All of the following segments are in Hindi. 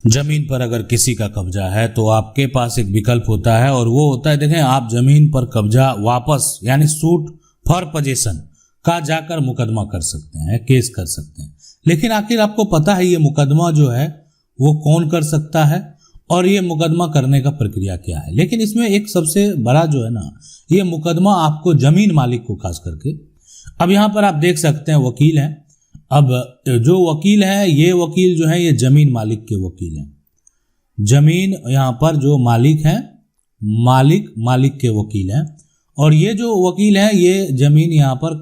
जमीन पर अगर किसी का कब्जा है तो आपके पास एक विकल्प होता है और वो होता है, देखें, आप जमीन पर कब्जा वापस यानी सूट फॉर पोजीशन का जाकर मुकदमा कर सकते हैं, केस कर सकते हैं। लेकिन आखिर आपको पता है ये मुकदमा जो है वो कौन कर सकता है और ये मुकदमा करने का प्रक्रिया क्या है। लेकिन इसमें एक सबसे बड़ा जो है ना, ये मुकदमा आपको जमीन मालिक को खास करके, अब यहाँ पर आप देख सकते हैं वकील हैं। अब जो वकील है, ये वकील जो है ये जमीन मालिक के वकील हैं। जमीन यहाँ पर जो मालिक हैं, मालिक के वकील हैं। और ये जो वकील हैं ये जमीन यहाँ पर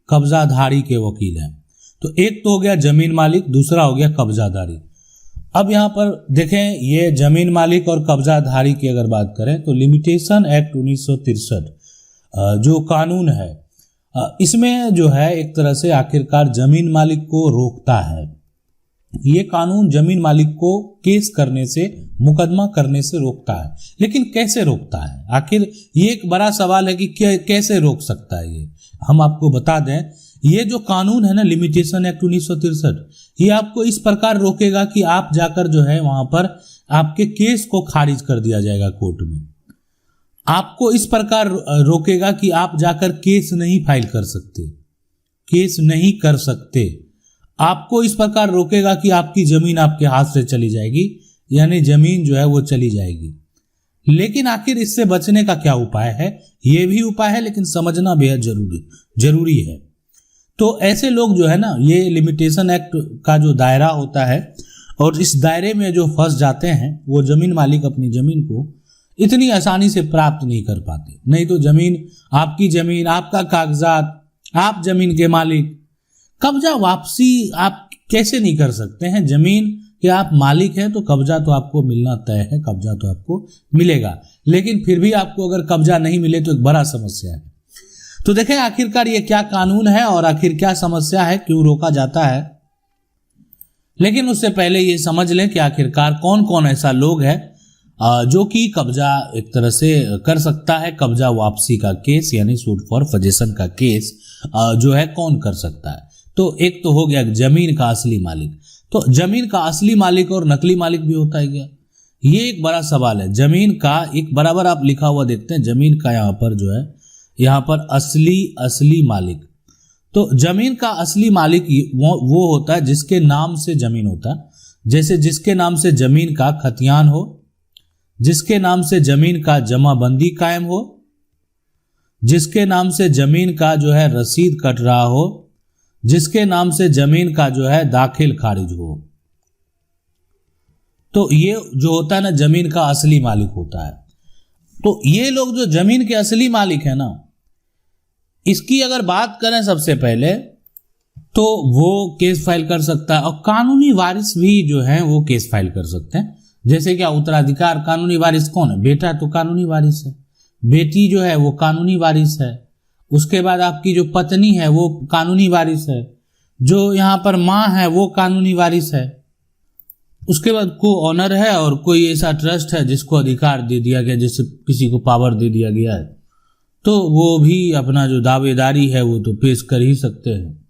कब्जाधारी के वकील हैं। तो एक तो हो गया जमीन मालिक, दूसरा हो गया कब्जाधारी। अब यहाँ पर देखें, ये जमीन मालिक और कब्जाधारी की अगर बात करें तो लिमिटेशन एक्ट 1963 जो कानून है, इसमें जो है एक तरह से आखिरकार जमीन मालिक को रोकता है। ये कानून जमीन मालिक को केस करने से, मुकदमा करने से रोकता है। लेकिन कैसे रोकता है, आखिर ये एक बड़ा सवाल है कि कैसे रोक सकता है ये। हम आपको बता दें, ये जो कानून है ना, लिमिटेशन एक्ट 1963, ये आपको इस प्रकार रोकेगा कि आप जाकर जो है वहां पर आपके केस को खारिज कर दिया जाएगा कोर्ट में। आपको इस प्रकार रोकेगा कि आप जाकर केस नहीं फाइल कर सकते, केस नहीं कर सकते। आपको इस प्रकार रोकेगा कि आपकी जमीन आपके हाथ से चली जाएगी, यानी जमीन जो है वो चली जाएगी। लेकिन आखिर इससे बचने का क्या उपाय है, ये भी उपाय है, लेकिन समझना बेहद जरूरी है। तो ऐसे लोग जो है ना, ये लिमिटेशन एक्ट का जो दायरा होता है और इस दायरे में जो फंस जाते हैं, वो जमीन मालिक अपनी जमीन को इतनी आसानी से प्राप्त नहीं कर पाते। नहीं तो जमीन, आपकी जमीन, आपका कागजात, आप जमीन के मालिक, कब्जा वापसी आप कैसे नहीं कर सकते हैं। जमीन के आप मालिक हैं तो कब्जा तो आपको मिलना तय है, कब्जा तो आपको मिलेगा। लेकिन फिर भी आपको अगर कब्जा नहीं मिले तो एक बड़ा समस्या है। तो देखें आखिरकार ये क्या कानून है और आखिर क्या समस्या है, क्यों रोका जाता है। लेकिन उससे पहले ये समझ लें कि आखिरकार कौन कौन ऐसा लोग है जो कि कब्जा एक तरह से कर सकता है। कब्जा वापसी का केस यानी सूट फॉर पोजीशन का केस जो है कौन कर सकता है। तो एक तो हो गया जमीन का असली मालिक। तो जमीन का असली मालिक और नकली मालिक भी होता है क्या, ये एक बड़ा सवाल है। जमीन का एक बराबर आप लिखा हुआ देखते हैं, जमीन का यहाँ पर जो है, यहाँ पर असली मालिक। तो जमीन का असली मालिक वो होता है जिसके नाम से जमीन होता है। जैसे जिसके नाम से जमीन का खतियान हो, जिसके नाम से जमीन का जमाबंदी कायम हो, जिसके नाम से जमीन का जो है रसीद कट रहा हो, जिसके नाम से जमीन का जो है दाखिल खारिज हो। तो ये जो होता है ना, जमीन का असली मालिक होता है। तो ये लोग जो जमीन के असली मालिक है ना, इसकी अगर बात करें सबसे पहले तो वो केस फाइल कर सकता है। और कानूनी वारिस भी जो है वो केस फाइल कर सकते हैं। जैसे क्या उत्तराधिकार, कानूनी वारिस कौन है, बेटा तो कानूनी वारिस है, बेटी जो है वो कानूनी वारिस है, उसके बाद आपकी जो पत्नी है वो कानूनी वारिस है, जो यहाँ पर माँ है वो कानूनी वारिस है, उसके बाद को ऑनर है और कोई ऐसा ट्रस्ट है जिसको अधिकार दे दिया गया, जैसे किसी को पावर दे दिया गया है, तो वो भी अपना जो दावेदारी है वो तो पेश कर ही सकते हैं,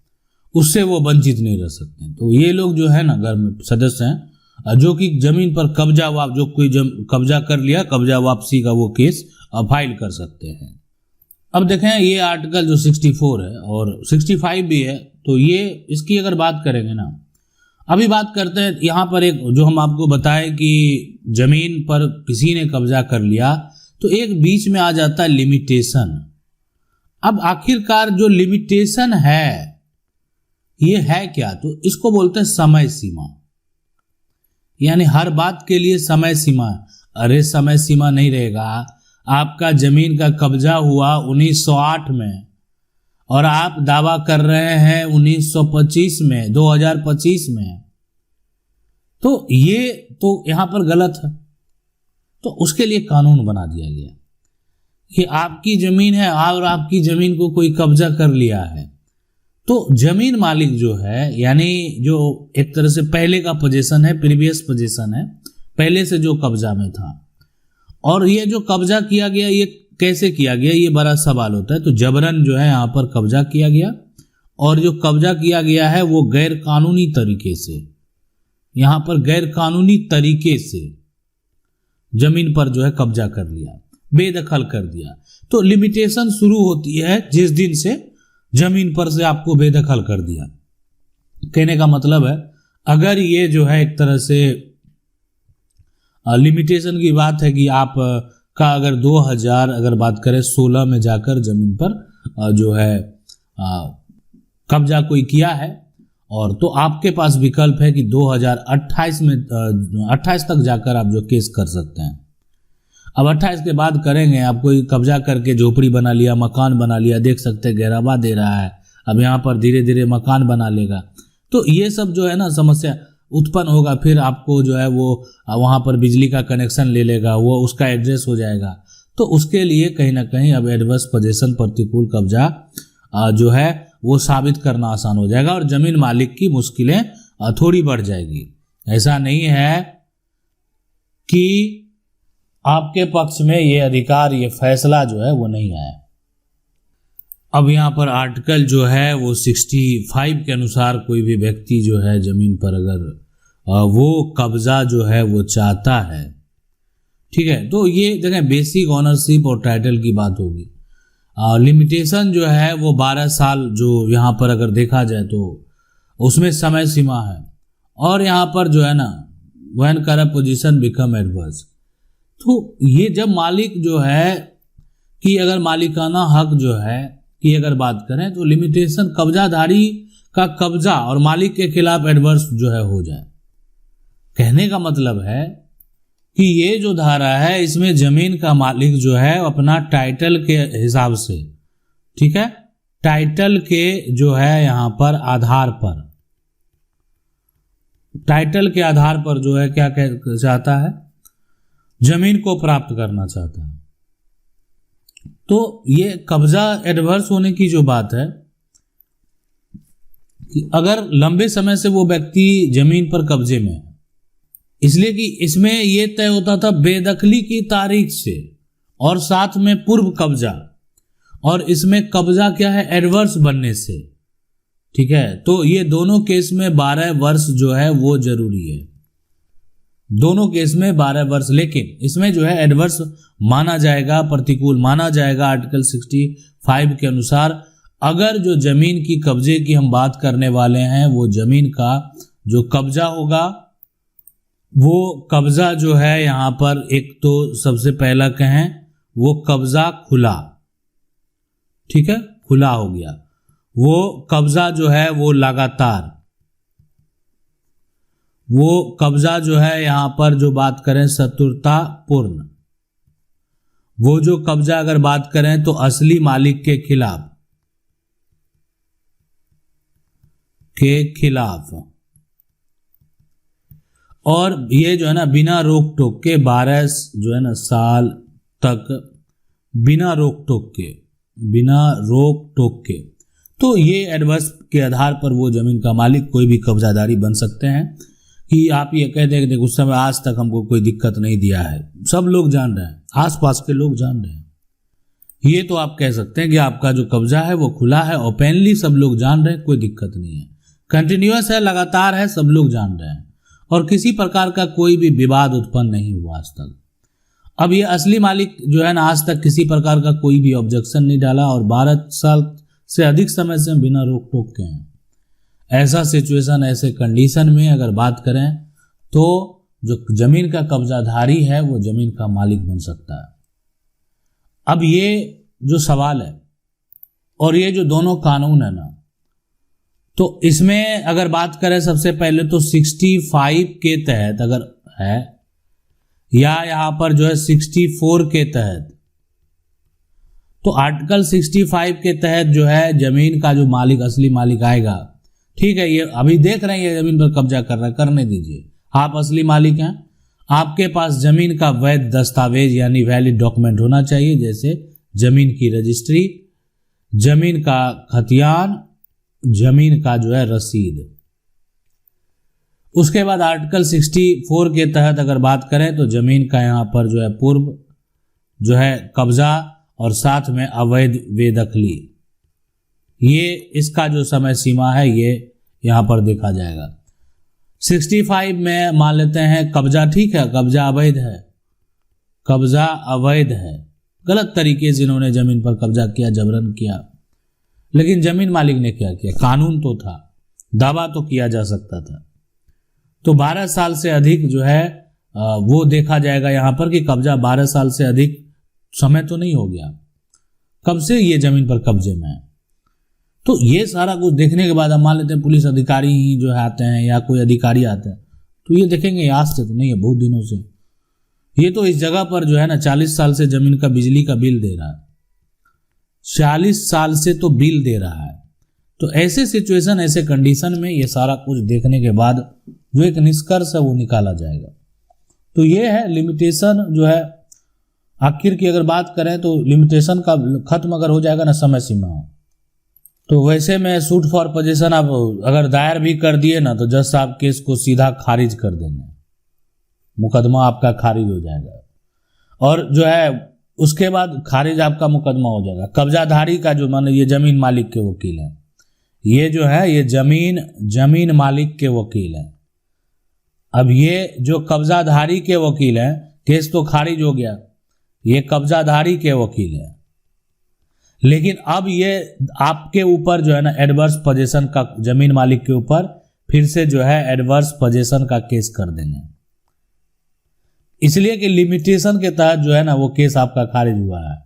उससे वो वंचित नहीं रह सकते। तो ये लोग जो है ना घर में सदस्य हैं जो कि जमीन पर जो कोई कब्जा कर लिया, कब्जा वापसी का वो केस फाइल कर सकते हैं। अब देखें ये आर्टिकल जो 64 है और 65 भी है, तो ये इसकी अगर बात करेंगे ना, अभी बात करते हैं यहाँ पर एक जो हम आपको बताएं कि जमीन पर किसी ने कब्जा कर लिया तो एक बीच में आ जाता है लिमिटेशन। अब आखिरकार जो लिमिटेशन है ये है क्या, तो इसको बोलते हैं समय सीमा। यानी हर बात के लिए समय सीमा। अरे समय सीमा नहीं रहेगा, आपका जमीन का कब्जा हुआ 1908 में और आप दावा कर रहे हैं 1925 में, 2025 में, तो ये तो यहां पर गलत है। तो उसके लिए कानून बना दिया गया कि आपकी जमीन है और आपकी जमीन को कोई कब्जा कर लिया है, तो जमीन मालिक जो है, यानी जो एक तरह से पहले का पोजीशन है, प्रीवियस पोजीशन है, पहले से जो कब्जा में था, और ये जो कब्जा किया गया ये कैसे किया गया, ये बड़ा सवाल होता है। तो जबरन जो है यहाँ पर कब्जा किया गया और जो कब्जा किया गया है वो गैर कानूनी तरीके से, यहाँ पर गैर कानूनी तरीके से जमीन पर जो है कब्जा कर लिया, बेदखल कर दिया, तो लिमिटेशन शुरू होती है जिस दिन से जमीन पर से आपको बेदखल कर दिया। कहने का मतलब है अगर ये जो है एक तरह से लिमिटेशन की बात है कि आप का अगर 2000 अगर बात करें 16 में जाकर जमीन पर जो है कब्जा कोई किया है, और तो आपके पास विकल्प है कि 2028 में 28 तक जाकर आप जो केस कर सकते हैं। अब 28 के बाद करेंगे, आप कोई कब्जा करके झोपड़ी बना लिया, मकान बना लिया, देख सकते हैं गहरावा दे रहा है, अब यहाँ पर धीरे धीरे मकान बना लेगा, तो ये सब जो है ना समस्या उत्पन्न होगा। फिर आपको जो है वो वहाँ पर बिजली का कनेक्शन ले लेगा, वो उसका एड्रेस हो जाएगा, तो उसके लिए कहीं ना कहीं अब एडवर्स पोजेशन प्रतिकूल कब्जा जो है वो साबित करना आसान हो जाएगा और जमीन मालिक की मुश्किलें थोड़ी बढ़ जाएगी। ऐसा नहीं है कि आपके पक्ष में ये अधिकार, ये फैसला जो है वो नहीं आया। अब यहाँ पर आर्टिकल जो है वो 65 के अनुसार कोई भी व्यक्ति जो है जमीन पर अगर वो कब्जा जो है वो चाहता है, ठीक है, तो ये देखें बेसिक ऑनरशिप और टाइटल की बात होगी। लिमिटेशन जो है वो 12 साल जो यहाँ पर अगर देखा जाए तो उसमें समय सीमा है, और यहाँ पर जो है ना when corrupt position become adverse, तो ये जब मालिक जो है कि अगर मालिकाना हक जो है की अगर बात करें तो लिमिटेशन कब्जाधारी का कब्जा और मालिक के खिलाफ एडवर्स जो है हो जाए। कहने का मतलब है कि ये जो धारा है इसमें जमीन का मालिक जो है अपना टाइटल के हिसाब से, ठीक है, टाइटल के जो है यहाँ पर आधार पर, टाइटल के आधार पर जो है क्या चाहता है, जमीन को प्राप्त करना चाहता है। तो ये कब्जा एडवर्स होने की जो बात है कि अगर लंबे समय से वो व्यक्ति जमीन पर कब्जे में है, इसलिए कि इसमें ये तय होता था बेदखली की तारीख से और साथ में पूर्व कब्जा, और इसमें कब्जा क्या है एडवर्स बनने से, ठीक है, तो ये दोनों केस में 12 वर्ष जो है वो जरूरी है, दोनों केस में 12 वर्ष। लेकिन इसमें जो है एडवर्स माना जाएगा, प्रतिकूल माना जाएगा आर्टिकल 65 के अनुसार अगर जो जमीन की कब्जे की हम बात करने वाले हैं वो जमीन का जो कब्जा होगा वो कब्जा जो है यहाँ पर एक तो सबसे पहला कहें वो कब्जा खुला, ठीक है, खुला हो गया, वो कब्जा जो है वो लगातार, वो कब्जा जो है यहाँ पर जो बात करें शत्रुता पूर्ण, वो जो कब्जा अगर बात करें तो असली मालिक के खिलाफ, और ये जो है ना बिना रोक टोक के 12 जो है ना साल तक बिना रोक टोक के, तो ये एडवर्स के आधार पर वो जमीन का मालिक कोई भी कब्जादारी बन सकते हैं। कि आप ये कह दें कि उस समय आज तक हमको कोई दिक्कत नहीं दिया है, सब लोग जान रहे हैं, आसपास के लोग जान रहे हैं, ये तो आप कह सकते हैं कि आपका जो कब्जा है वो खुला है, ओपनली सब लोग जान रहे हैं, कोई दिक्कत नहीं है, कंटिन्यूअस है, लगातार है, सब लोग जान रहे हैं और किसी प्रकार का कोई भी विवाद उत्पन्न नहीं हुआ आज तक। अब ये असली मालिक जो है ना आज तक किसी प्रकार का कोई भी ऑब्जेक्शन नहीं डाला और 12 साल से अधिक समय से बिना रोक टोक के हैं। ऐसा सिचुएशन, ऐसे कंडीशन में अगर बात करें तो जो जमीन का कब्जाधारी है वो जमीन का मालिक बन सकता है। अब ये जो सवाल है और ये जो दोनों कानून है ना, तो इसमें अगर बात करें सबसे पहले तो 65 के तहत अगर है या यहाँ पर जो है 64 के तहत, तो आर्टिकल 65 के तहत जो है जमीन का जो मालिक असली मालिक आएगा, ठीक है, ये अभी देख रहे हैं ये जमीन पर कब्जा कर रहा है, करने दीजिए, आप असली मालिक हैं, आपके पास जमीन का वैध दस्तावेज यानी वैलिड डॉक्यूमेंट होना चाहिए, जैसे जमीन की रजिस्ट्री, जमीन का खतियान, जमीन का जो है रसीद। उसके बाद आर्टिकल 64 के तहत अगर बात करें तो जमीन का यहाँ पर जो है पूर्व जो है कब्जा और साथ में अवैध बेदखली, ये इसका जो समय सीमा है ये यहाँ पर देखा जाएगा। 65 में मान लेते हैं कब्जा ठीक है, कब्जा अवैध है, कब्जा अवैध है, गलत तरीके से इन्होंने जमीन पर कब्जा किया, जबरन किया। लेकिन जमीन मालिक ने क्या किया, कानून तो था, दावा तो किया जा सकता था। तो 12 साल से अधिक जो है वो देखा जाएगा यहाँ पर कि कब्जा 12 साल से अधिक समय तो नहीं हो गया, कब से ये जमीन पर कब्जे में है। तो ये सारा कुछ देखने के बाद हम मान लेते हैं पुलिस अधिकारी ही जो है आते हैं या कोई अधिकारी आते हैं, तो ये देखेंगे आज से तो नहीं है, बहुत दिनों से ये तो इस जगह पर जो है ना 40 साल से जमीन का बिजली का बिल दे रहा है, 40 साल से तो बिल दे रहा है। तो ऐसे सिचुएशन, ऐसे कंडीशन में ये सारा कुछ देखने के बाद जो एक निष्कर्ष है वो निकाला जाएगा। तो ये है लिमिटेशन जो है, आखिर की अगर बात करें तो लिमिटेशन का खत्म अगर हो जाएगा ना समय सीमा, तो वैसे में सूट फॉर पोजीशन आप अगर दायर भी कर दिए ना तो जज साहब केस को सीधा खारिज कर देंगे, मुकदमा आपका खारिज हो जाएगा। और जो है उसके बाद खारिज आपका मुकदमा हो जाएगा। कब्जाधारी का जो मान ये जमीन मालिक के वकील हैं, ये जो है ये जमीन मालिक के वकील हैं। अब ये जो कब्जाधारी के वकील हैं, केस तो खारिज हो गया, ये कब्जाधारी के वकील हैं, लेकिन अब ये आपके ऊपर जो है ना एडवर्स पोजीशन का, जमीन मालिक के ऊपर फिर से जो है एडवर्स पोजीशन का केस कर देंगे, इसलिए कि लिमिटेशन के तहत जो है ना वो केस आपका खारिज हुआ है।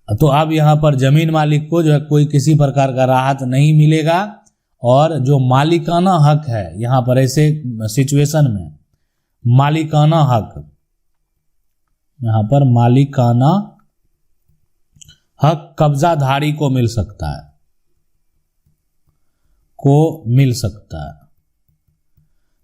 तो अब यहां पर जमीन मालिक को जो है कोई किसी प्रकार का राहत नहीं मिलेगा, और जो मालिकाना हक है यहां पर ऐसे सिचुएशन में मालिकाना हक, यहां पर मालिकाना हक कब्जाधारी को मिल सकता है,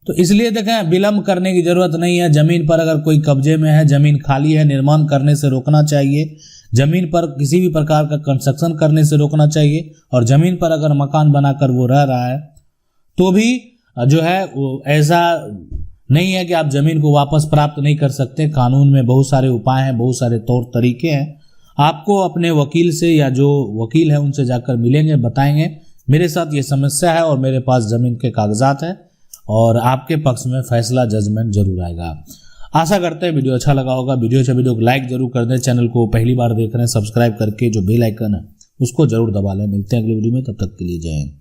तो इसलिए देखें विलंब करने की जरूरत नहीं है। जमीन पर अगर कोई कब्जे में है, जमीन खाली है, निर्माण करने से रोकना चाहिए, जमीन पर किसी भी प्रकार का कंस्ट्रक्शन करने से रोकना चाहिए। और जमीन पर अगर मकान बनाकर वो रह रहा है तो भी जो है ऐसा नहीं है कि आप जमीन को वापस प्राप्त नहीं कर सकते। कानून में बहुत सारे उपाय हैं, बहुत सारे तौर तरीके हैं। आपको अपने वकील से या जो वकील है उनसे जाकर मिलेंगे, बताएंगे मेरे साथ ये समस्या है और मेरे पास जमीन के कागजात है, और आपके पक्ष में फैसला, जजमेंट जरूर आएगा। आशा करते हैं वीडियो अच्छा लगा होगा। वीडियो को लाइक जरूर कर दें। चैनल को पहली बार देख रहे हैं, सब्सक्राइब करके जो बेल आइकन है उसको जरूर दबा लें। मिलते हैं अगली वीडियो में, तब तक के लिए जय हिंद।